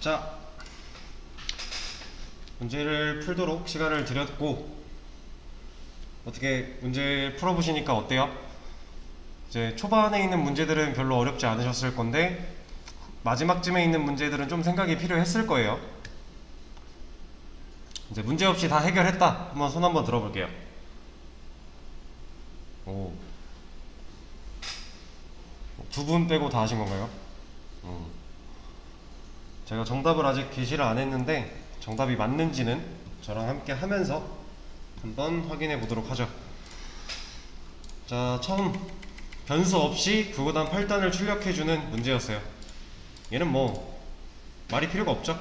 자, 문제를 풀도록 시간을 드렸고, 어떻게 문제 풀어보시니까 어때요? 이제 초반에 있는 문제들은 별로 어렵지 않으셨을 건데 마지막쯤에 있는 문제들은 좀 생각이 필요했을 거예요. 이제 문제없이 다 해결했다. 한번 손 한번 들어볼게요. 오, 두 분 빼고 다 하신 건가요? 제가 정답을 아직 게시를 안 했는데 정답이 맞는지는 저랑 함께 하면서 한번 확인해 보도록 하죠. 자, 처음 변수 없이 9구단 8단을 출력해주는 문제였어요. 얘는 뭐 말이 필요가 없죠.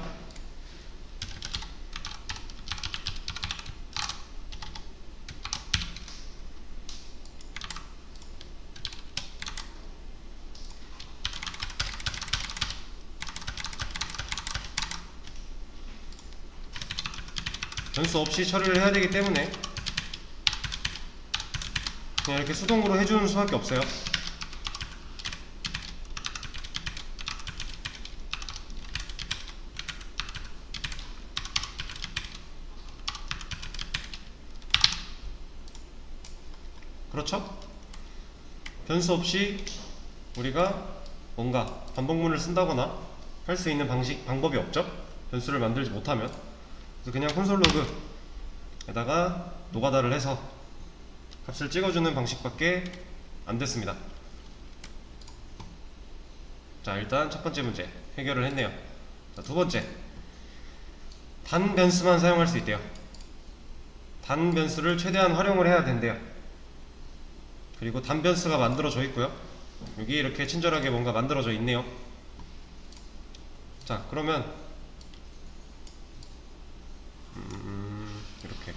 변수 없이 처리를 해야 되기 때문에 그냥 이렇게 수동으로 해주는 수밖에 없어요. 그렇죠? 변수 없이 우리가 뭔가 반복문을 쓴다거나 할 수 있는 방법이 없죠? 변수를 만들지 못하면. 그래서 그냥 콘솔 로그에다가 노가다를 해서 값을 찍어주는 방식밖에 안 됐습니다. 자, 일단 첫 번째 문제 해결을 했네요. 자, 두 번째, 단 변수만 사용할 수 있대요. 단 변수를 최대한 활용을 해야 된대요. 그리고 단 변수가 만들어져 있고요. 여기 이렇게 친절하게 뭔가 만들어져 있네요. 자, 그러면 이렇게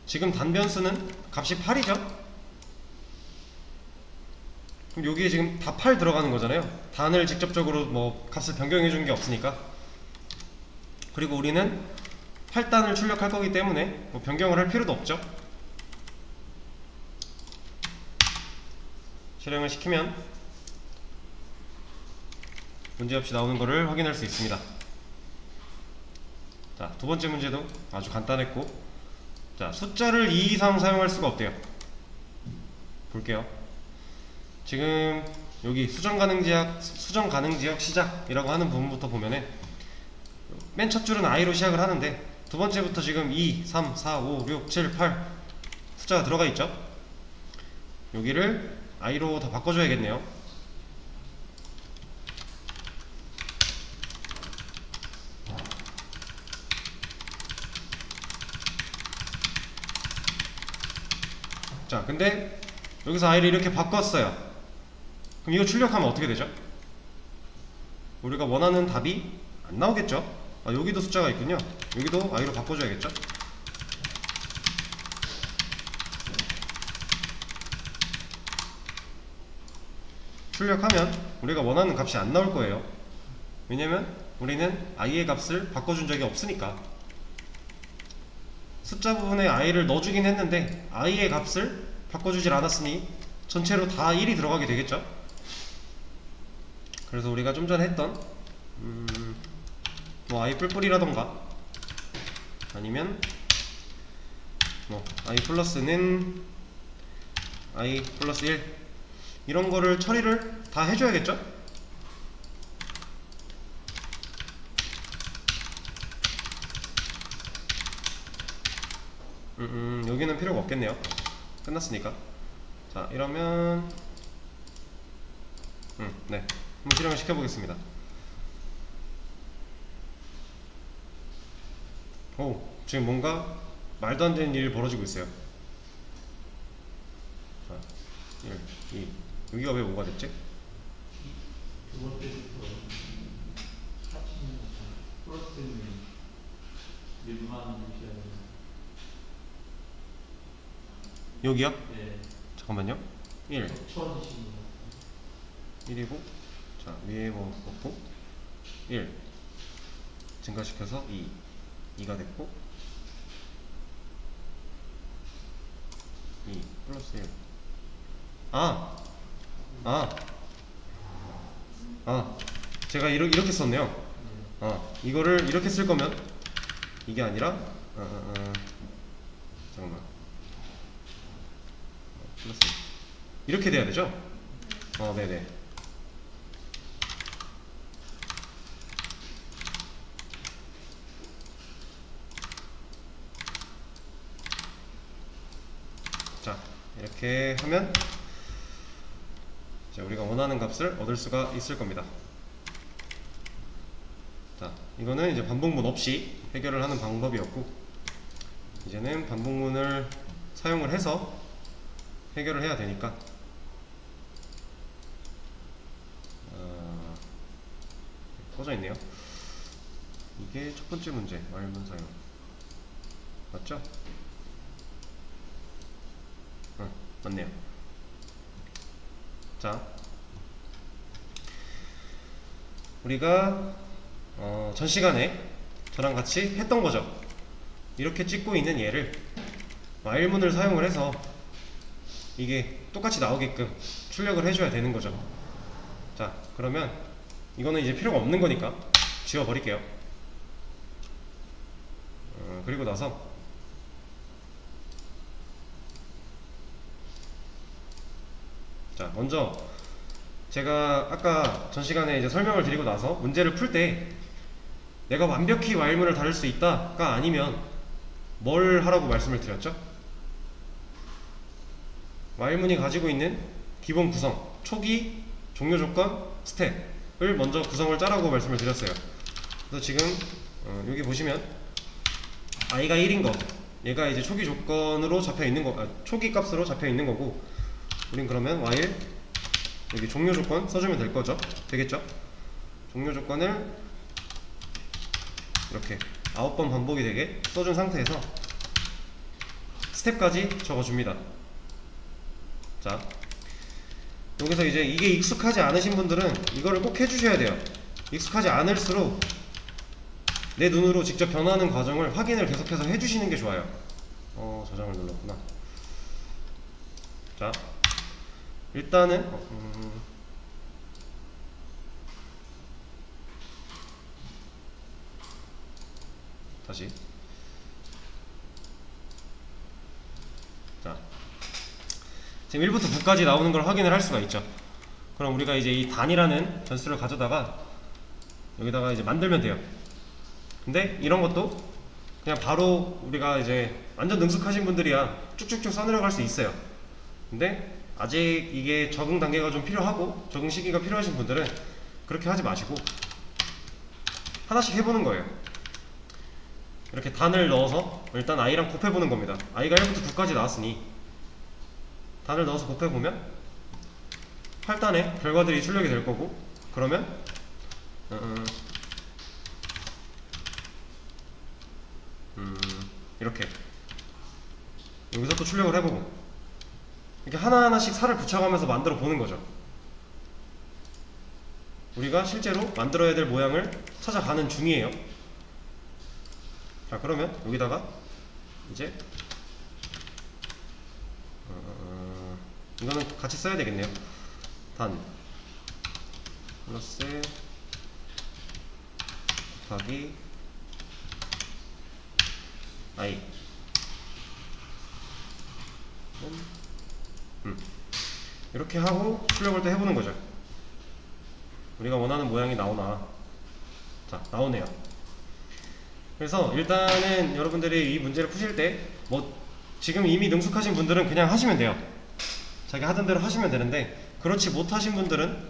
지금 단 변수는 값이 8이죠? 그럼 여기에 지금 다 8 들어가는 거잖아요. 단을 직접적으로 뭐 값을 변경해 준 게 없으니까. 그리고 우리는 8단을 출력할 거기 때문에 뭐 변경을 할 필요도 없죠. 실행을 시키면 문제없이 나오는 것을 확인할 수 있습니다. 자, 두 번째 문제도 아주 간단했고, 자, 숫자를 2 이상 사용할 수가 없대요. 볼게요. 지금 여기 수정 가능 지역 시작이라고 하는 부분부터 보면은 맨 첫 줄은 i로 시작을 하는데 두 번째부터 지금 2, 3, 4, 5, 6, 7, 8 숫자가 들어가 있죠. 여기를 i로 다 바꿔줘야겠네요. 자, 근데 여기서 i를 이렇게 바꿨어요. 그럼 이거 출력하면 어떻게 되죠? 우리가 원하는 답이 안 나오겠죠? 아, 여기도 숫자가 있군요. 여기도 i로 바꿔줘야겠죠? 출력하면 우리가 원하는 값이 안 나올 거예요. 왜냐면 우리는 i의 값을 바꿔준 적이 없으니까. 숫자 부분에 i를 넣어주긴 했는데 i의 값을 바꿔주질 않았으니 전체로 다 1이 들어가게 되겠죠. 그래서 우리가 좀 전에 했던 뭐 i 뿔뿔이라던가 아니면 뭐 i 플러스는 i 플러스 1 이런 거를 처리를 다 해줘야겠죠. 여기는 필요가 없겠네요. 끝났으니까. 자, 이러면 네, 한번 실행을 시켜보겠습니다. 오, 지금 뭔가 말도 안 되는 일이 벌어지고 있어요. 자, 1, 2 여기가 왜 5가 됐지? 두 번째부터 합치는 플러스는 일만 무시하는. 여기요? 네. 잠깐만요. 1 처음이신 1이고, 자, 위에 뭐 넣고 1 증가시켜서 2 2가 됐고, 플러스 1. 아! 아! 아! 제가 이렇게 썼네요. 이거를 이렇게 쓸 거면 이게 아니라 잠깐만. 플러스 이렇게 돼야 되죠? 네네. 자, 이렇게 하면 이제 우리가 원하는 값을 얻을 수가 있을 겁니다. 자, 이거는 이제 반복문 없이 해결을 하는 방법이었고, 이제는 반복문을 사용을 해서 해결을 해야 되니까 꺼져 있네요. 이게 첫 번째 문제, 말문 사용. 맞죠? 맞네요. 자, 우리가 전 시간에 저랑 같이 했던 거죠. 이렇게 찍고 있는 얘를 while문을 사용을 해서 이게 똑같이 나오게끔 출력을 해줘야 되는 거죠. 자, 그러면 이거는 이제 필요가 없는 거니까 지워버릴게요. 그리고 나서 자, 먼저 제가 아까 전 시간에 이제 설명을 드리고 나서 문제를 풀 때 내가 완벽히 while문을 다룰 수 있다가 아니면 뭘 하라고 말씀을 드렸죠? while문이 가지고 있는 기본 구성, 초기, 종료 조건, 스텝을 먼저 구성을 짜라고 말씀을 드렸어요. 그래서 지금 여기 보시면 i가 1인 거, 얘가 이제 초기 조건으로 잡혀 있는 거, 초기 값으로 잡혀 있는 거고, 우린 그러면 while 여기 종료 조건 써주면 될 거죠? 되겠죠? 종료 조건을 이렇게 9번 반복이 되게 써준 상태에서 스텝까지 적어줍니다. 자, 여기서 이제 이게 익숙하지 않으신 분들은 이거를 꼭 해주셔야 돼요. 익숙하지 않을수록 내 눈으로 직접 변하는 과정을 확인을 계속해서 해주시는 게 좋아요. 저장을 눌렀구나. 자, 일단은 다시. 자, 지금 1부터 9까지 나오는 걸 확인을 할 수가 있죠. 그럼 우리가 이제 이 단이라는 변수를 가져다가 여기다가 이제 만들면 돼요. 근데 이런 것도 그냥 바로 우리가 이제 완전 능숙하신 분들이야 쭉쭉쭉 써내려갈 수 있어요. 근데 아직 이게 적응 단계가 좀 필요하고 적응 시기가 필요하신 분들은 그렇게 하지 마시고 하나씩 해보는 거예요. 이렇게 단을 넣어서 일단 i랑 곱해보는 겁니다. i가 1부터 9까지 나왔으니 단을 넣어서 곱해보면 8단에 결과들이 출력이 될 거고, 그러면 이렇게 여기서 또 출력을 해보고 이렇게 하나하나씩 살을 붙여가면서 만들어 보는 거죠. 우리가 실제로 만들어야 될 모양을 찾아가는 중이에요. 자, 그러면 여기다가 이제 이거는 같이 써야 되겠네요. 단 플러스 곱하기 i 이렇게 하고 출력을 또 해보는 거죠. 우리가 원하는 모양이 나오나. 자, 나오네요. 그래서 일단은 여러분들이 이 문제를 푸실 때 뭐 지금 이미 능숙하신 분들은 그냥 하시면 돼요. 자기 하던 대로 하시면 되는데, 그렇지 못하신 분들은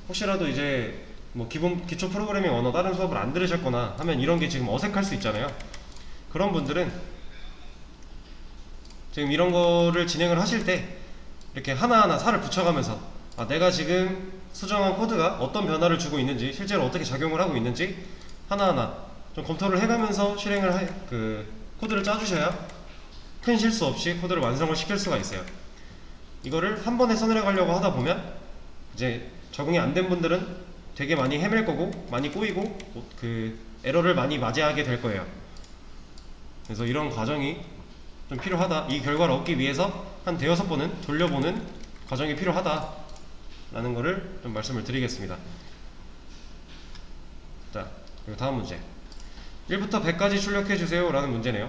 혹시라도 이제 뭐 기초 프로그래밍 언어 다른 수업을 안 들으셨거나 하면 이런 게 지금 어색할 수 있잖아요. 그런 분들은 지금 이런 거를 진행을 하실 때 이렇게 하나하나 살을 붙여가면서 내가 지금 수정한 코드가 어떤 변화를 주고 있는지, 실제로 어떻게 작용을 하고 있는지 하나하나 좀 검토를 해가면서 코드를 짜주셔야 큰 실수 없이 코드를 완성을 시킬 수가 있어요. 이거를 한 번에 써내려가려고 하다 보면 이제 적응이 안 된 분들은 되게 많이 헤맬 거고 많이 꼬이고 에러를 많이 맞이하게 될 거예요. 그래서 이런 과정이 좀 필요하다. 이 결과를 얻기 위해서 한 대여섯 번은 돌려보는 과정이 필요하다 라는 거를 좀 말씀을 드리겠습니다. 자, 그리고 다음 문제. 1부터 100까지 출력해주세요 라는 문제네요.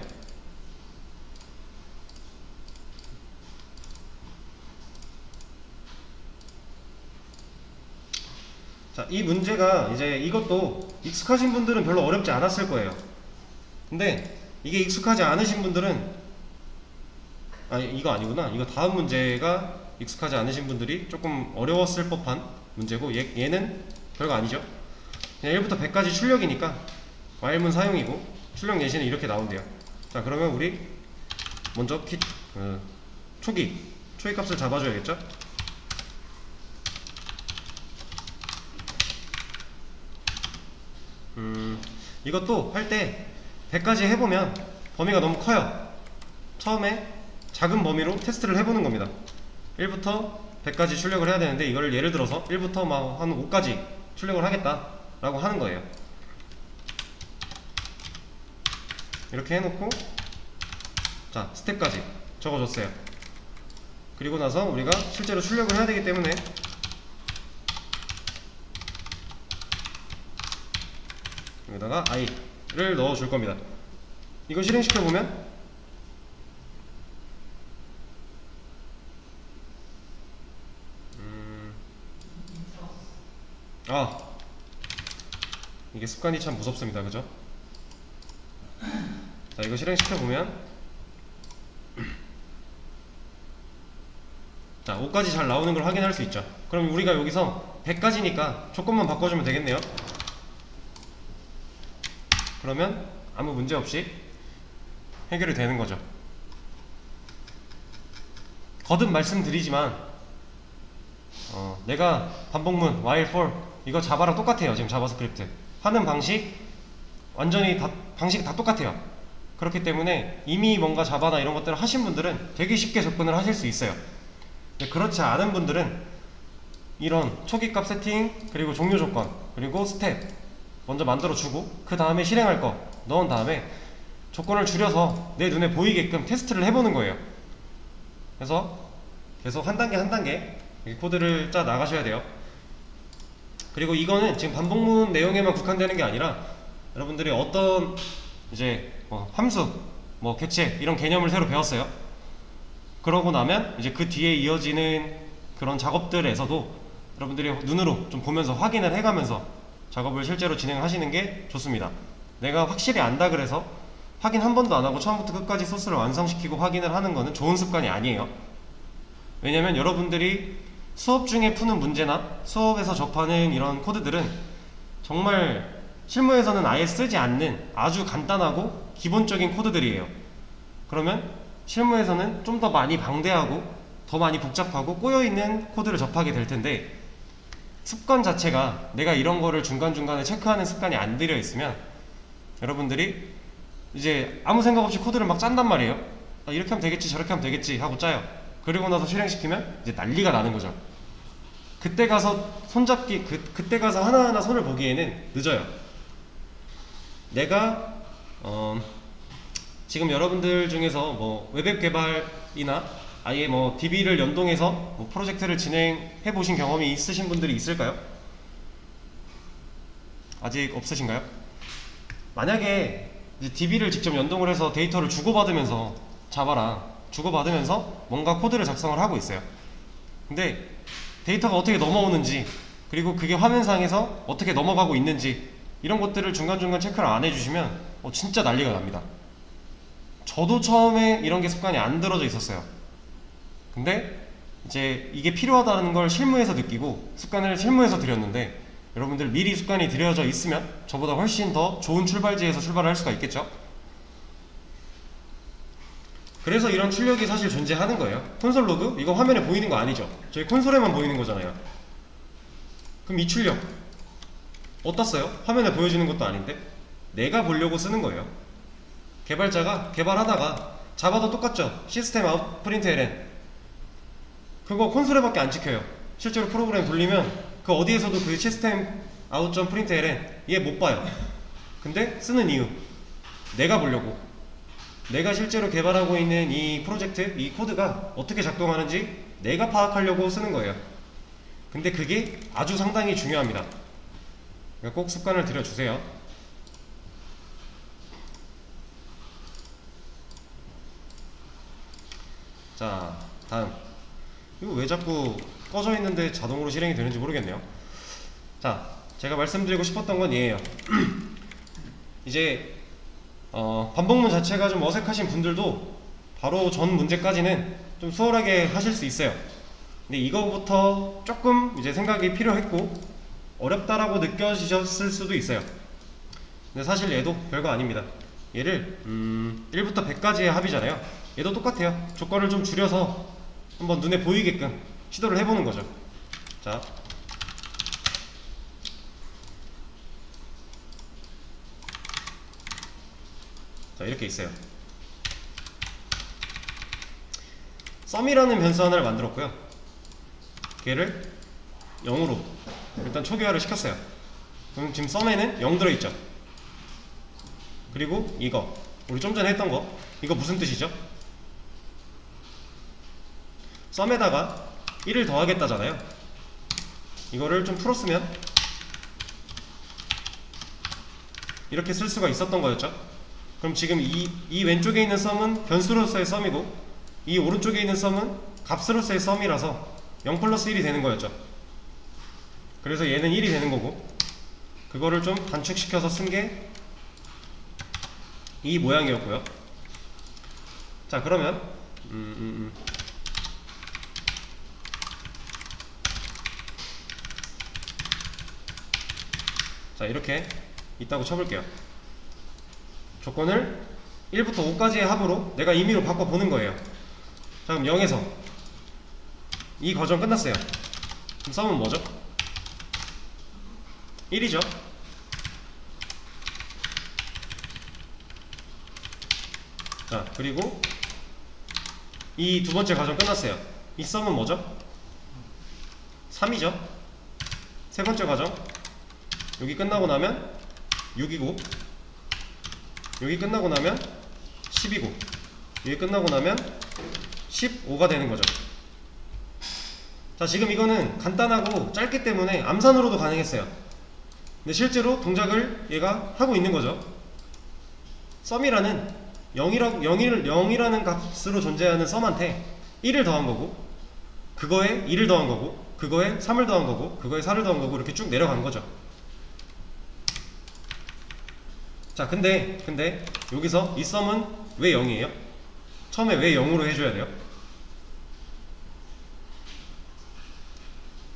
자, 이 문제가 이제 이것도 익숙하신 분들은 별로 어렵지 않았을 거예요. 근데 이게 익숙하지 않으신 분들은, 아니 이거 아니구나. 이거 다음 문제가 익숙하지 않으신 분들이 조금 어려웠을 법한 문제고, 얘는 별거 아니죠. 그냥 1부터 100까지 출력이니까 while문 사용이고 출력 예시는 이렇게 나온대요. 자, 그러면 우리 먼저 초기 값을 잡아줘야겠죠. 이것도 할 때 100까지 해보면 범위가 너무 커요. 처음에 작은 범위로 테스트를 해보는 겁니다. 1부터 100까지 출력을 해야 되는데, 이걸 예를 들어서 1부터 막 한 5까지 출력을 하겠다 라고 하는 거예요. 이렇게 해놓고, 자, 스텝까지 적어줬어요. 그리고 나서 우리가 실제로 출력을 해야 되기 때문에 여기다가 i를 넣어줄 겁니다. 이거 실행시켜보면 이게 습관이 참 무섭습니다. 그죠? 자, 이거 실행시켜보면 자, 5까지 잘 나오는 걸 확인할 수 있죠. 그럼 우리가 여기서 100까지니까 조건만 바꿔주면 되겠네요. 그러면 아무 문제 없이 해결이 되는 거죠. 거듭 말씀드리지만 내가 반복문 while for 이거 자바랑 똑같아요. 지금 자바스크립트 하는 방식 완전히 방식이 다 똑같아요. 그렇기 때문에 이미 뭔가 자바나 이런 것들을 하신 분들은 되게 쉽게 접근을 하실 수 있어요. 근데 그렇지 않은 분들은 이런 초기값 세팅, 그리고 종료 조건, 그리고 스텝 먼저 만들어주고 그 다음에 실행할 거 넣은 다음에 조건을 줄여서 내 눈에 보이게끔 테스트를 해보는 거예요. 그래서 계속 한 단계 한 단계 코드를 짜 나가셔야 돼요. 그리고 이거는 지금 반복문 내용에만 국한되는 게 아니라 여러분들이 어떤 이제 함수, 객체 이런 개념을 새로 배웠어요. 그러고 나면 이제 그 뒤에 이어지는 그런 작업들에서도 여러분들이 눈으로 좀 보면서 확인을 해가면서 작업을 실제로 진행하시는 게 좋습니다. 내가 확실히 안다 그래서 확인 한 번도 안 하고 처음부터 끝까지 소스를 완성시키고 확인을 하는 거는 좋은 습관이 아니에요. 왜냐면 여러분들이 수업 중에 푸는 문제나 수업에서 접하는 이런 코드들은 정말 실무에서는 아예 쓰지 않는 아주 간단하고 기본적인 코드들이에요. 그러면 실무에서는 좀 더 많이 방대하고 더 많이 복잡하고 꼬여있는 코드를 접하게 될 텐데, 습관 자체가 내가 이런 거를 중간중간에 체크하는 습관이 안 들여 있으면 여러분들이 이제 아무 생각 없이 코드를 막 짠단 말이에요. 이렇게 하면 되겠지 저렇게 하면 되겠지 하고 짜요. 그리고 나서 실행시키면 이제 난리가 나는 거죠. 그때 가서 손잡기 그때 가서 하나하나 손을 보기에는 늦어요. 내가 지금 여러분들 중에서 웹앱 개발이나 아예 DB를 연동해서 프로젝트를 진행해 보신 경험이 있으신 분들이 있을까요? 아직 없으신가요? 만약에 이제 DB를 직접 연동을 해서 데이터를 주고받으면서 자바랑 주고받으면서 뭔가 코드를 작성을 하고 있어요. 근데 데이터가 어떻게 넘어오는지, 그리고 그게 화면상에서 어떻게 넘어가고 있는지 이런 것들을 중간중간 체크를 안 해주시면 진짜 난리가 납니다. 저도 처음에 이런 게 습관이 안 들어져 있었어요. 근데 이제 이게 필요하다는 걸 실무에서 느끼고 습관을 실무에서 들였는데, 여러분들 미리 습관이 들여져 있으면 저보다 훨씬 더 좋은 출발지에서 출발을 할 수가 있겠죠. 그래서 이런 출력이 사실 존재하는 거예요. 콘솔 로그? 이거 화면에 보이는 거 아니죠? 저희 콘솔에만 보이는 거잖아요. 그럼 이 출력 어디다 써요? 화면에 보여주는 것도 아닌데 내가 보려고 쓰는 거예요. 개발자가 개발하다가 자바도 똑같죠? 시스템 아웃 프린트 ln 그거 콘솔에밖에 안 찍혀요. 실제로 프로그램 돌리면 그 어디에서도 그 시스템 아웃 점 프린트 ln 얘 못 봐요. 근데 쓰는 이유 내가 보려고 내가 실제로 개발하고 있는 이 프로젝트, 이 코드가 어떻게 작동하는지 내가 파악하려고 쓰는 거예요. 근데 그게 아주 상당히 중요합니다. 그러니까 꼭 습관을 들여주세요. 자, 다음. 이거 왜 자꾸 꺼져 있는데 자동으로 실행이 되는지 모르겠네요. 자, 제가 말씀드리고 싶었던 건 얘예요. 이제 반복문 자체가 좀 어색하신 분들도 바로 전 문제까지는 좀 수월하게 하실 수 있어요. 근데 이거부터 조금 이제 생각이 필요했고 어렵다라고 느껴지셨을 수도 있어요. 근데 사실 얘도 별거 아닙니다. 얘를 1부터 100까지의 합이잖아요. 얘도 똑같아요. 조건을 좀 줄여서 한번 눈에 보이게끔 시도를 해보는 거죠. 자, 이렇게 있어요. 썸이라는 변수 하나를 만들었고요. 걔를 0으로 일단 초기화를 시켰어요. 그럼 지금 썸에는 0 들어있죠. 그리고 이거 우리 좀 전에 했던 거, 이거 무슨 뜻이죠? 썸에다가 1을 더하겠다잖아요. 이거를 좀 풀었으면 이렇게 쓸 수가 있었던 거였죠. 그럼 지금 이 왼쪽에 있는 썸은 변수로서의 썸이고 이 오른쪽에 있는 썸은 값으로서의 썸이라서 0 플러스 1이 되는 거였죠. 그래서 얘는 1이 되는 거고, 그거를 좀 단축시켜서 쓴 게 이 모양이었고요. 자, 그러면 자, 이렇게 있다고 쳐볼게요. 조건을 1부터 5까지의 합으로 내가 임의로 바꿔보는 거예요. 자, 그럼 0에서 이 과정 끝났어요. 그럼 썸은 뭐죠? 1이죠. 자, 그리고 이 두 번째 과정 끝났어요. 이 썸은 뭐죠? 3이죠. 세 번째 과정, 여기 끝나고 나면 6이고, 여기 끝나고 나면 10이고, 여기 끝나고 나면 15가 되는 거죠. 자, 지금 이거는 간단하고 짧기 때문에 암산으로도 가능했어요. 근데 실제로 동작을 얘가 하고 있는 거죠. 썸이라는 0이라는 값으로 존재하는 썸한테 1을 더한 거고, 그거에 2를 더한 거고, 그거에 3을 더한 거고, 그거에 4를 더한 거고, 이렇게 쭉 내려간 거죠. 자, 근데 여기서 이 썸은 왜 0이에요? 처음에 왜 0으로 해줘야 돼요?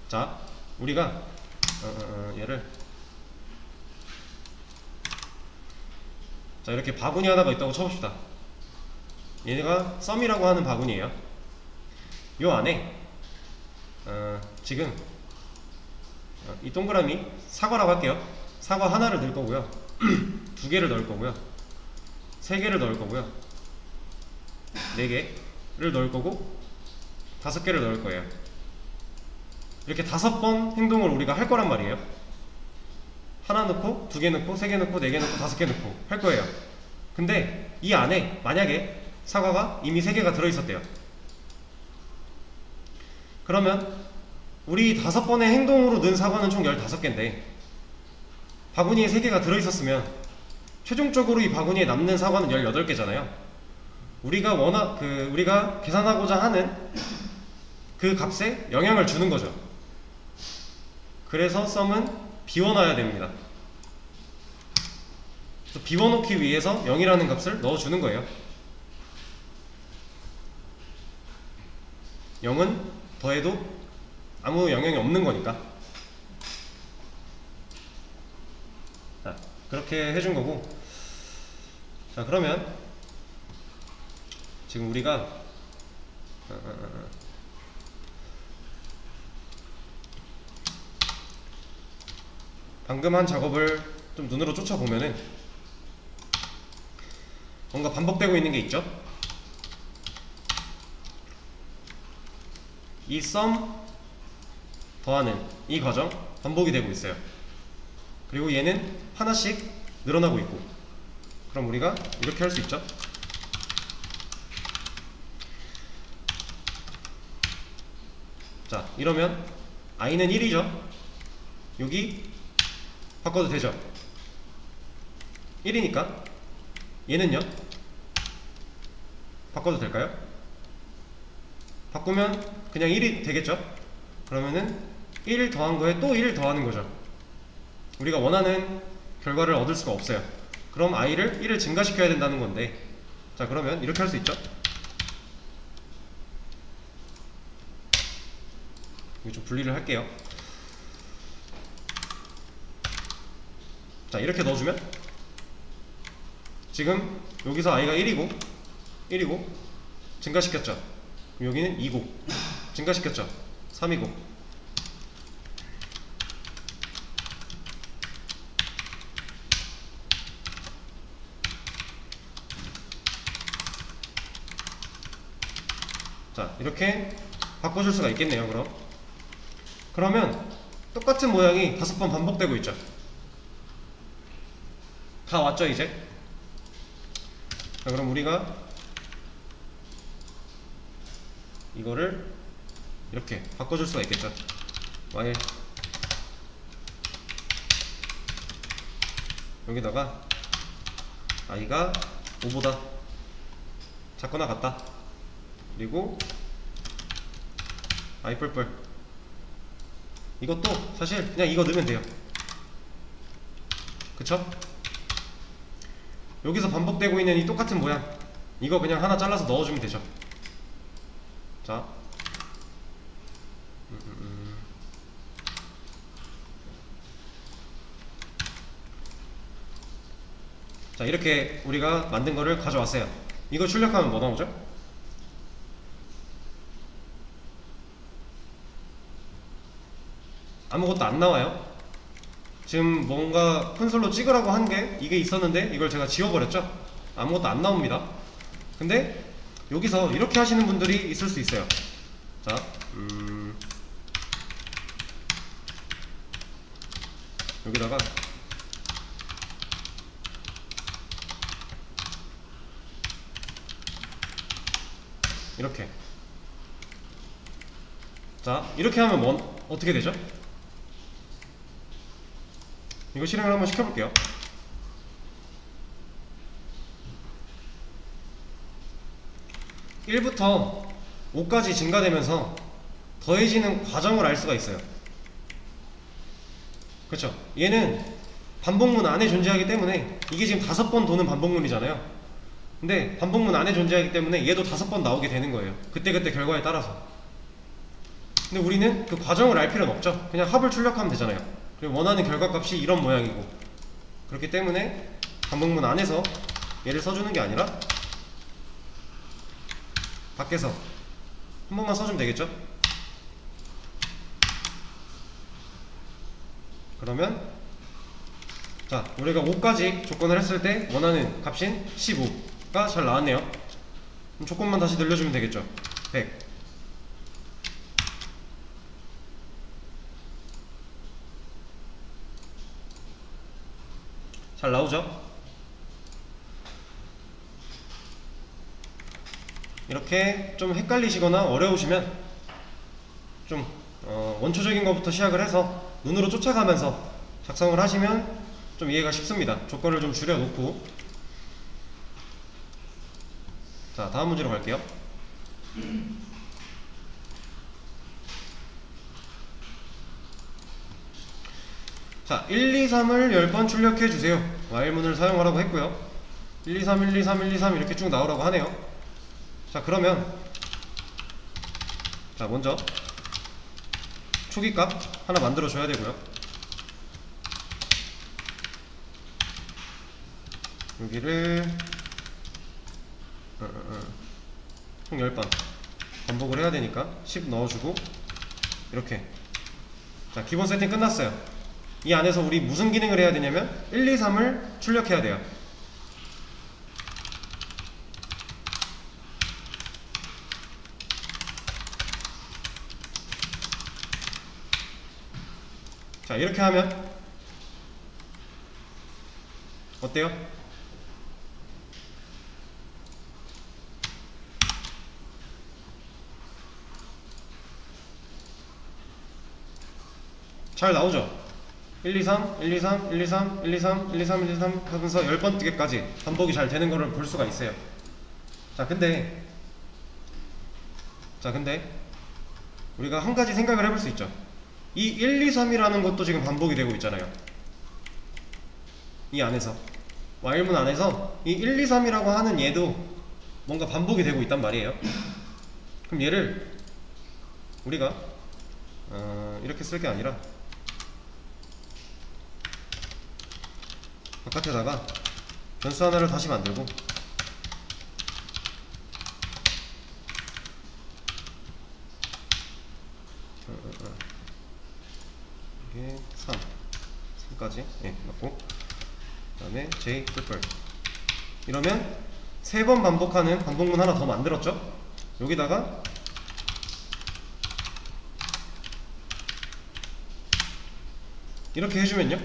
자, 우리가 얘를 자, 이렇게 바구니 하나가 있다고 쳐봅시다. 얘가 썸이라고 하는 바구니예요. 요 안에 지금 이 동그라미 사과라고 할게요. 사과 하나를 넣을 거고요. 두 개를 넣을 거고요. 세 개를 넣을 거고요. 네 개를 넣을 거고, 5개를 넣을 거예요. 이렇게 5번 행동을 우리가 할 거란 말이에요. 하나 넣고, 2개 넣고, 3개 넣고, 4개 넣고, 5개 넣고 할 거예요. 근데 이 안에 만약에 사과가 이미 3개가 들어있었대요. 그러면 우리 5번의 행동으로 넣은 사과는 총 15개인데 바구니에 3개가 들어있었으면 최종적으로 이 바구니에 남는 사과는 18개잖아요. 우리가 계산하고자 하는 그 값에 영향을 주는 거죠. 그래서 썸은 비워놔야 됩니다. 그래서 비워놓기 위해서 0이라는 값을 넣어주는 거예요. 0은 더해도 아무 영향이 없는 거니까. 자, 그렇게 해준 거고. 자, 그러면 지금 우리가 방금 한 작업을 좀 눈으로 쫓아보면은 뭔가 반복되고 있는 게 있죠. 이 썸 더하는 이 과정 반복이 되고 있어요. 그리고 얘는 하나씩 늘어나고 있고. 그럼 우리가 이렇게 할 수 있죠. 자, 이러면 i는 1이죠. 여기 바꿔도 되죠. 1이니까 얘는요? 바꿔도 될까요? 바꾸면 그냥 1이 되겠죠? 그러면은 1 더한 거에 또 1 더하는 거죠. 우리가 원하는 결과를 얻을 수가 없어요. 그럼 i를 1을 증가시켜야 된다는 건데, 자, 그러면 이렇게 할 수 있죠? 이거 좀 분리를 할게요. 자, 이렇게 넣어주면 지금 여기서 i가 1이고 증가시켰죠? 그럼 여기는 2고 증가시켰죠? 3이고. 자, 이렇게 바꿔줄 수가 있겠네요. 그러면 똑같은 모양이 5번 반복되고 있죠. 다 왔죠 이제? 자, 그럼 우리가 이거를 이렇게 바꿔줄 수가 있겠죠. y 여기다가 i가 5보다 작거나 같다. 그리고 i 뿔뿔, 이것도 사실 그냥 이거 넣으면 돼요. 그쵸? 여기서 반복되고 있는 이 똑같은 모양, 이거 그냥 하나 잘라서 넣어주면 되죠. 자, 자, 이렇게 우리가 만든 거를 가져왔어요. 이거 출력하면 뭐 나오죠? 아무것도 안 나와요. 지금 뭔가 콘솔로 찍으라고 한 게 이게 있었는데 이걸 제가 지워버렸죠? 아무것도 안 나옵니다. 근데 여기서 이렇게 하시는 분들이 있을 수 있어요. 자, 여기다가 이렇게, 자, 이렇게 하면 어떻게 되죠? 이거 실행을 한번 시켜볼게요. 1부터 5까지 증가되면서 더해지는 과정을 알 수가 있어요. 그렇죠? 얘는 반복문 안에 존재하기 때문에 이게 지금 5번 도는 반복문이잖아요. 근데 반복문 안에 존재하기 때문에 얘도 5번 나오게 되는 거예요. 그때그때 결과에 따라서. 근데 우리는 그 과정을 알 필요는 없죠. 그냥 합을 출력하면 되잖아요. 그리고 원하는 결과값이 이런 모양이고, 그렇기 때문에 반복문 안에서 얘를 써주는 게 아니라 밖에서 한 번만 써주면 되겠죠? 그러면 자, 우리가 5까지 조건을 했을 때 원하는 값인 15가 잘 나왔네요. 그럼 조건만 다시 늘려주면 되겠죠? 100. 잘 나오죠? 이렇게 좀 헷갈리시거나 어려우시면 좀 원초적인 것부터 시작을 해서 눈으로 쫓아가면서 작성을 하시면 좀 이해가 쉽습니다. 조건을 좀 줄여놓고. 자, 다음 문제로 갈게요. 자, 1, 2, 3을 10번 출력해주세요. while문을 사용하라고 했고요. 1, 2, 3, 1, 2, 3, 1, 2, 3 이렇게 쭉 나오라고 하네요. 자, 그러면 자, 먼저 초기값 하나 만들어줘야 되고요. 여기를 총 10번 반복을 해야 되니까 10 넣어주고, 이렇게. 자, 기본 세팅 끝났어요. 이 안에서 우리 무슨 기능을 해야 되냐면 1, 2, 3을 출력해야 돼요. 자, 이렇게 하면 어때요? 잘 나오죠? 1, 2, 3, 1, 2, 3, 1, 2, 3, 1, 2, 3, 1, 2, 3, 1, 2, 3 하면서 10번 뜨기까지 반복이 잘 되는 거를 볼 수가 있어요. 자 근데 우리가 한 가지 생각을 해볼 수 있죠. 이 1, 2, 3이라는 것도 지금 반복이 되고 있잖아요. 이 안에서 while문 안에서 이 1, 2, 3이라고 하는 얘도 뭔가 반복이 되고 있단 말이에요. 그럼 얘를 우리가 이렇게 쓸 게 아니라 바깥에다가 변수 하나를 다시 만들고 이게 3까지 넣고 그 다음에 j 뿔뿔 이러면 3번 반복하는 반복문 하나 더 만들었죠? 여기다가 이렇게 해주면요,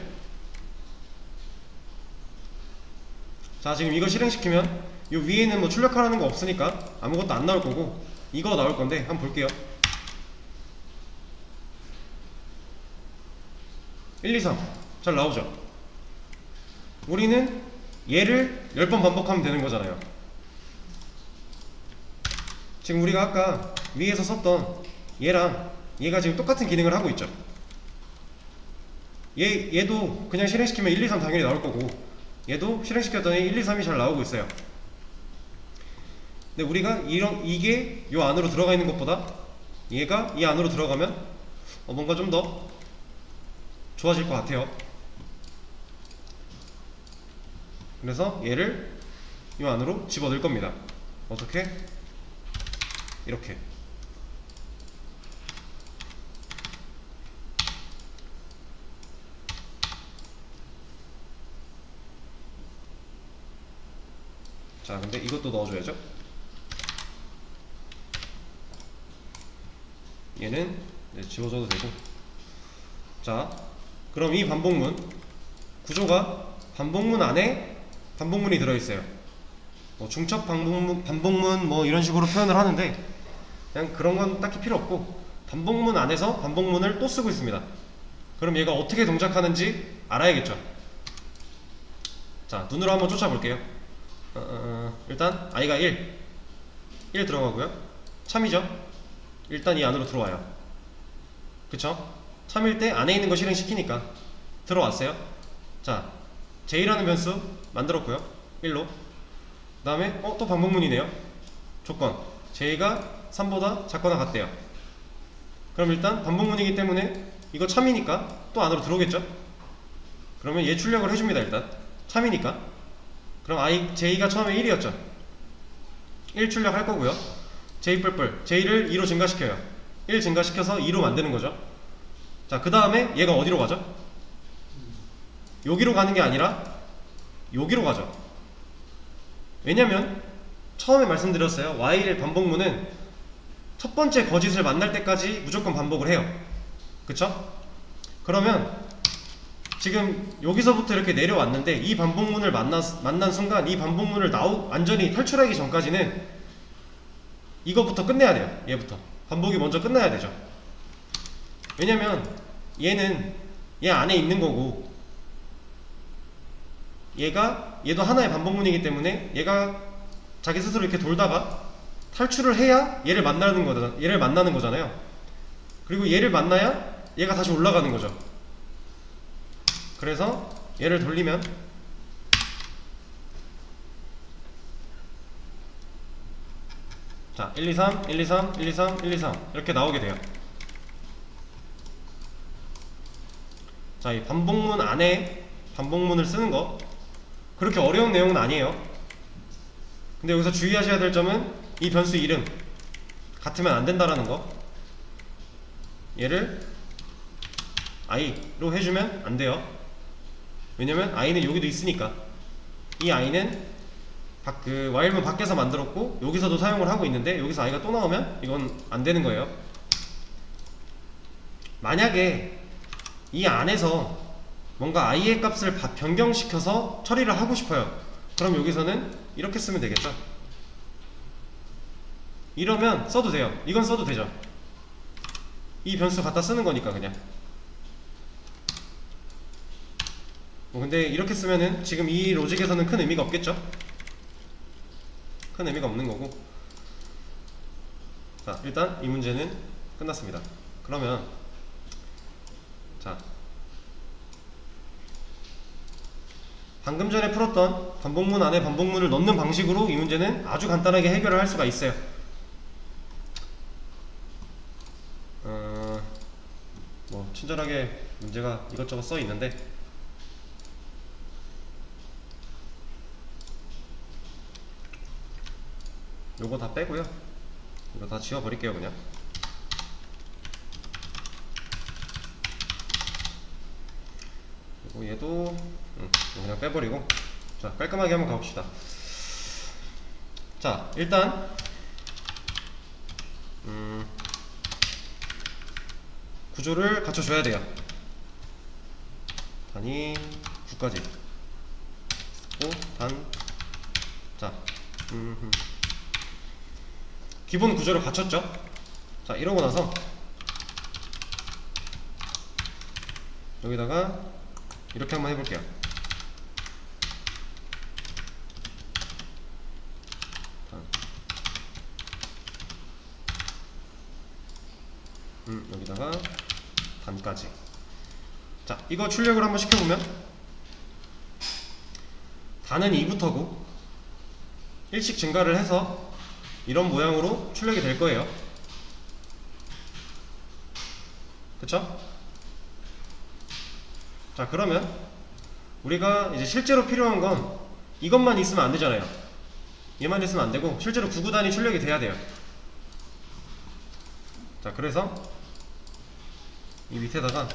자 지금 이거 실행시키면 요 위에는 뭐 출력하라는 거 없으니까 아무것도 안 나올 거고 이거 나올 건데 한번 볼게요. 1, 2, 3 잘 나오죠? 우리는 얘를 10번 반복하면 되는 거잖아요. 지금 우리가 아까 위에서 썼던 얘랑 얘가 지금 똑같은 기능을 하고 있죠. 얘도 그냥 실행시키면 1, 2, 3 당연히 나올 거고 얘도 실행시켰더니 1, 2, 3이 잘 나오고 있어요. 근데 우리가 이게 요 안으로 들어가 있는 것보다 얘가 이 안으로 들어가면 뭔가 좀 더 좋아질 것 같아요. 그래서 얘를 이 안으로 집어넣을 겁니다. 어떻게? 이렇게. 자 근데 이것도 넣어줘야죠. 얘는 지워줘도 되고. 자 그럼 이 반복문 구조가 반복문 안에 반복문이 들어있어요. 뭐 중첩 반복문 뭐 이런 식으로 표현을 하는데 그냥 그런 건 딱히 필요 없고 반복문 안에서 반복문을 또 쓰고 있습니다. 그럼 얘가 어떻게 동작하는지 알아야겠죠. 자 눈으로 한번 쫓아볼게요. 일단 i가 1 들어가고요. 참이죠. 일단 이 안으로 들어와요. 그쵸? 참일 때 안에 있는 거 실행시키니까 들어왔어요. 자 j라는 변수 만들었고요. 1로 그 다음에 또 반복문이네요. 조건 j가 3보다 작거나 같대요. 그럼 일단 반복문이기 때문에 이거 참이니까 또 안으로 들어오겠죠. 그러면 얘 출력을 해줍니다. 일단 참이니까. 그럼 j가 처음에 1이었죠 1 출력할 거고요. j 뿔뿔 j를 2로 증가시켜요. 1 증가시켜서 2로 만드는 거죠. 자 그 다음에 얘가 어디로 가죠? 여기로 가는 게 아니라 여기로 가죠. 왜냐면 처음에 말씀드렸어요. while 반복문은 첫 번째 거짓을 만날 때까지 무조건 반복을 해요. 그쵸? 그러면 지금 여기서부터 이렇게 내려왔는데 이 반복문을 만난 순간 이 반복문을 완전히 탈출하기 전까지는 이거부터 끝내야 돼요. 얘부터 반복이 먼저 끝나야 되죠. 왜냐면 얘는 얘 안에 있는 거고 얘도 하나의 반복문이기 때문에 얘가 자기 스스로 이렇게 돌다가 탈출을 해야 얘를 만나는 거잖아요. 그리고 얘를 만나야 얘가 다시 올라가는 거죠. 그래서 얘를 돌리면 자 1, 2, 3, 1, 2, 3, 1, 2, 3, 1, 2, 3 이렇게 나오게 돼요. 자, 이 반복문 안에 반복문을 쓰는 거 그렇게 어려운 내용은 아니에요. 근데 여기서 주의하셔야 될 점은 이 변수 이름 같으면 안 된다라는 거. 얘를 i로 해주면 안 돼요. 왜냐면 i는 여기도 있으니까. 이 i는 while문 밖에서 만들었고 여기서도 사용을 하고 있는데 여기서 i가 또 나오면 이건 안 되는 거예요. 만약에 이 안에서 뭔가 i의 값을 변경시켜서 처리를 하고 싶어요. 그럼 여기서는 이렇게 쓰면 되겠죠. 이러면 써도 돼요. 이건 써도 되죠. 이 변수 갖다 쓰는 거니까 그냥. 근데 이렇게 쓰면은 지금 이 로직에서는 큰 의미가 없겠죠? 큰 의미가 없는 거고. 자, 일단 이 문제는 끝났습니다. 그러면 자, 방금 전에 풀었던 반복문 안에 반복문을 넣는 방식으로 이 문제는 아주 간단하게 해결을 할 수가 있어요. 뭐 친절하게 문제가 이것저것 써 있는데 요거 다 빼고요. 이거 다 지워버릴게요 그냥. 그리고 얘도 그냥 빼버리고. 자, 깔끔하게 한번 가봅시다. 자, 일단 구조를 갖춰줘야 돼요. 단위 9까지 자, 기본 구조를 갖췄죠. 자, 이러고 나서 여기다가 이렇게 한번 해볼게요. 여기다가 단까지. 자, 이거 출력을 한번 시켜보면 단은 2부터고 1씩 증가를 해서 이런 모양으로 출력이 될 거예요. 그쵸? 자, 그러면 우리가 이제 실제로 필요한 건 이것만 있으면 안 되잖아요. 얘만 있으면 안 되고 실제로 구구단이 출력이 돼야 돼요. 자, 그래서 이 밑에다가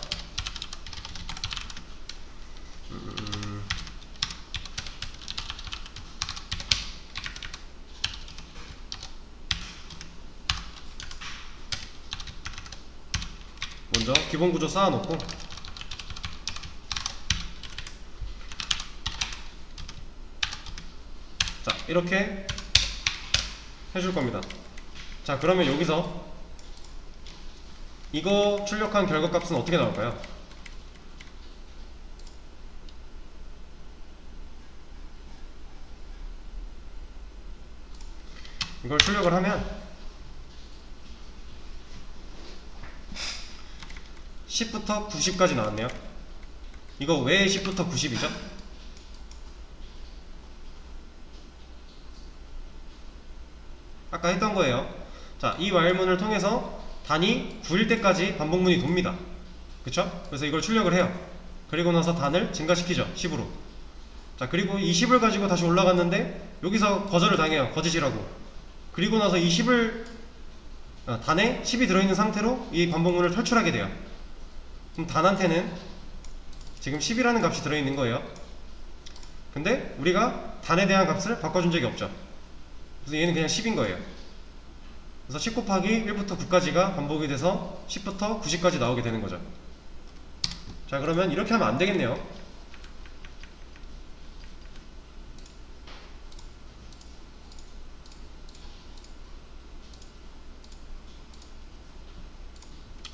먼저 기본 구조 쌓아놓고 자, 이렇게 해줄 겁니다. 자, 그러면 여기서 이거 출력한 결과값은 어떻게 나올까요? 이걸 출력을 하면 10부터 90까지 나왔네요. 이거 왜 10부터 90이죠? 아까 했던 거예요. 자, 이 while문을 통해서 단이 9일 때까지 반복문이 돕니다. 그쵸? 그래서 이걸 출력을 해요. 그리고 나서 단을 증가시키죠. 10으로. 자, 그리고 이 10을 가지고 다시 올라갔는데 여기서 거절을 당해요. 거짓이라고. 그리고 나서 이 10을 단에 10이 들어있는 상태로 이 반복문을 탈출하게 돼요. 그럼 단한테는 지금 10이라는 값이 들어있는 거예요. 근데 우리가 단에 대한 값을 바꿔준 적이 없죠. 그래서 얘는 그냥 10인 거예요. 그래서 10 곱하기 1부터 9까지가 반복이 돼서 10부터 90까지 나오게 되는 거죠. 자, 그러면 이렇게 하면 안 되겠네요.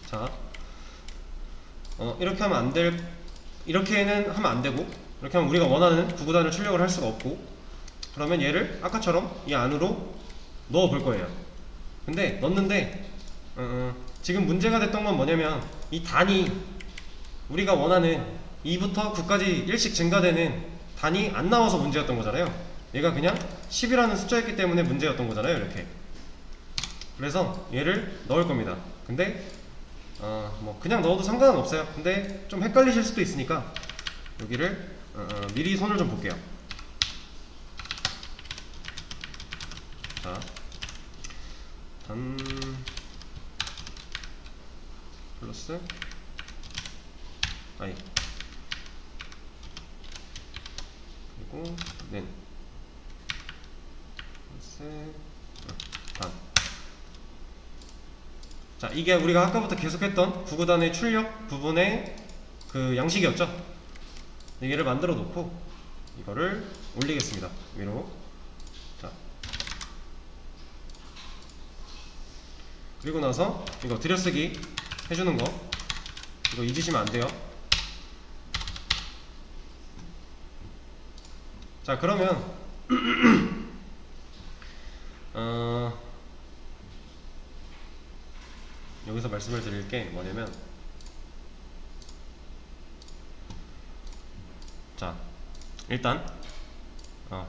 자, 이렇게 하면 안 될, 이렇게는 하면 안 되고, 이렇게 하면 우리가 원하는 구구단을 출력을 할 수가 없고, 그러면 얘를 아까처럼 이 안으로 넣어 볼 거예요. 근데 넣는데 지금 문제가 됐던 건 뭐냐면 이 단이 우리가 원하는 2부터 9까지 1씩 증가되는 단이 안 나와서 문제였던 거잖아요. 얘가 그냥 10이라는 숫자였기 때문에 문제였던 거잖아요. 이렇게. 그래서 얘를 넣을 겁니다. 근데 뭐 그냥 넣어도 상관은 없어요. 근데 좀 헷갈리실 수도 있으니까 여기를 미리 손을 좀 볼게요. 자, 단 플러스 i 그리고 는 플러스 단. 자, 이게 우리가 아까부터 계속했던 구구단의 출력 부분의 그 양식이었죠. 얘를 만들어 놓고 이거를 올리겠습니다. 위로. 자, 그리고 나서 이거 들여쓰기 해주는 거 이거 잊으시면 안 돼요. 자, 그러면 여기서 말씀을 드릴 게 뭐냐면, 자, 일단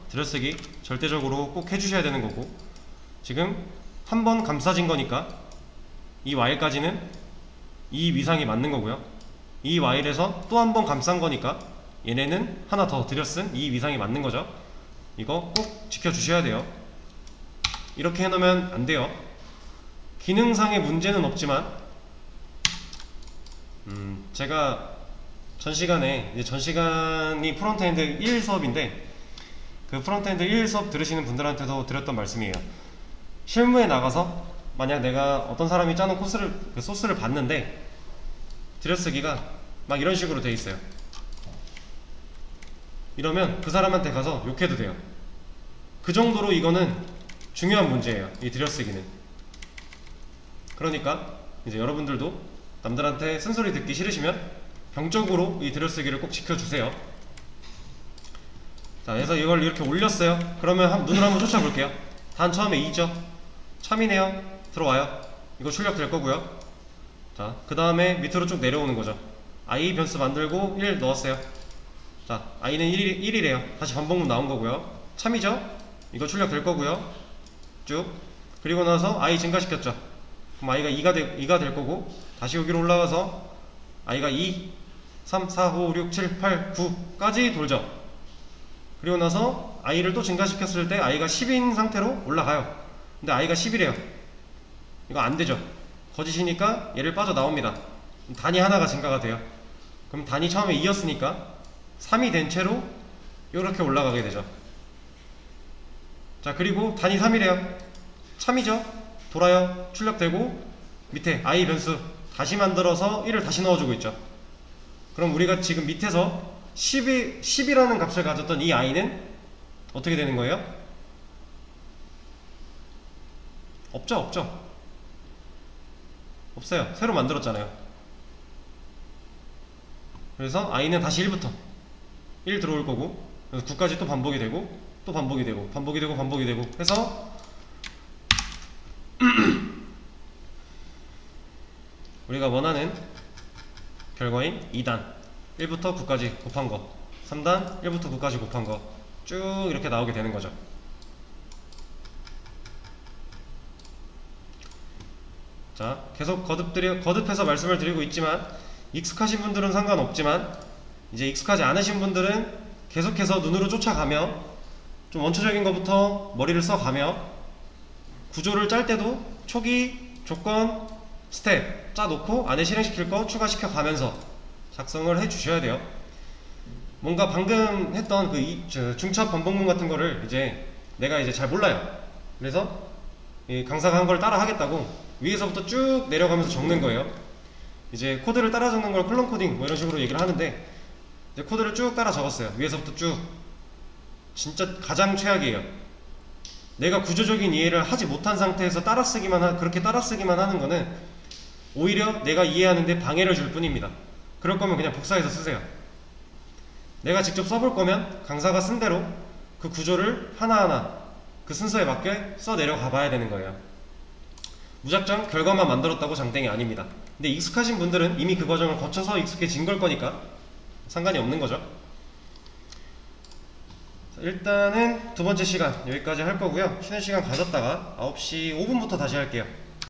들여쓰기 절대적으로 꼭 해주셔야 되는 거고, 지금 한 번 감싸진 거니까 이 와일까지는 이 위상이 맞는 거고요. 이 와일에서 또 한 번 감싼 거니까 얘네는 하나 더 들여쓴 이 위상이 맞는 거죠. 이거 꼭 지켜주셔야 돼요. 이렇게 해놓으면 안 돼요. 기능상의 문제는 없지만, 제가 전 시간이 프론트엔드 1 수업인데, 그 프론트엔드 1 수업 들으시는 분들한테도 드렸던 말씀이에요. 실무에 나가서 만약 내가 어떤 사람이 짜놓은 그 소스를 봤는데 들여쓰기가 막 이런 식으로 돼 있어요. 이러면 그 사람한테 가서 욕해도 돼요. 그 정도로 이거는 중요한 문제예요, 이 들여쓰기는. 그러니까 이제 여러분들도 남들한테 쓴소리 듣기 싫으시면 병적으로 이 들여쓰기를 꼭 지켜주세요. 자, 그래서 이걸 이렇게 올렸어요. 그러면 눈으로 한번 쫓아볼게요. 단 처음에 2죠. 참이네요. 들어와요. 이거 출력 될 거고요. 자, 그 다음에 밑으로 쭉 내려오는 거죠. i 변수 만들고 1 넣었어요. 자, i는 1이래요. 다시 반복문 나온 거고요. 참이죠? 이거 출력 될 거고요. 쭉. 그리고 나서 i 증가시켰죠. 그럼 i가 2가 될 거고, 다시 여기로 올라가서 i가 2, 3, 4, 5, 6, 7, 8, 9까지 돌죠. 그리고 나서 i를 또 증가시켰을 때 i가 10인 상태로 올라가요. 근데 i가 10이래요. 이거 안되죠. 거짓이니까 얘를 빠져나옵니다. 단위 하나가 증가가 돼요. 그럼 단위 처음에 2였으니까 3이 된 채로 이렇게 올라가게 되죠. 자, 그리고 단위 3이래요. 참이죠. 돌아요. 출력되고 밑에 i 변수 다시 만들어서 1을 다시 넣어주고 있죠. 그럼 우리가 지금 밑에서 10이라는 값을 가졌던 이 i는 어떻게 되는 거예요? 없죠. 없어요. 새로 만들었잖아요. 그래서 i는 다시 1부터 1 들어올 거고, 그래서 9까지 또 반복이 되고, 또 반복이 되고, 반복이 되고, 반복이 되고 해서 우리가 원하는 결과인 2단 1부터 9까지 곱한 거, 3단 1부터 9까지 곱한 거 쭉 이렇게 나오게 되는 거죠. 자, 계속 거듭해서 말씀을 드리고 있지만, 익숙하신 분들은 상관없지만 이제 익숙하지 않으신 분들은 계속해서 눈으로 쫓아가며 좀 원초적인 것부터 머리를 써가며 구조를 짤 때도 초기, 조건, 스텝 짜놓고 안에 실행시킬 거 추가시켜 가면서 작성을 해 주셔야 돼요. 뭔가 방금 했던 그 중첩 반복문 같은 거를 이제 내가 이제 잘 몰라요. 그래서 이 강사가 한 걸 따라 하겠다고 위에서부터 쭉 내려가면서 적는 거예요. 이제 코드를 따라 적는 걸 콜론 코딩 뭐 이런 식으로 얘기를 하는데, 이제 코드를 쭉 따라 적었어요. 위에서부터 쭉. 진짜 가장 최악이에요. 내가 구조적인 이해를 하지 못한 상태에서 그렇게 따라 쓰기만 하는 거는 오히려 내가 이해하는데 방해를 줄 뿐입니다. 그럴 거면 그냥 복사해서 쓰세요. 내가 직접 써볼 거면 강사가 쓴 대로 그 구조를 하나하나 그 순서에 맞게 써 내려가 봐야 되는 거예요. 무작정 결과만 만들었다고 장땡이 아닙니다. 근데 익숙하신 분들은 이미 그 과정을 거쳐서 익숙해진 걸 거니까 상관이 없는 거죠. 일단은 두 번째 시간 여기까지 할 거고요. 쉬는 시간 가졌다가 9시 5분부터 다시 할게요.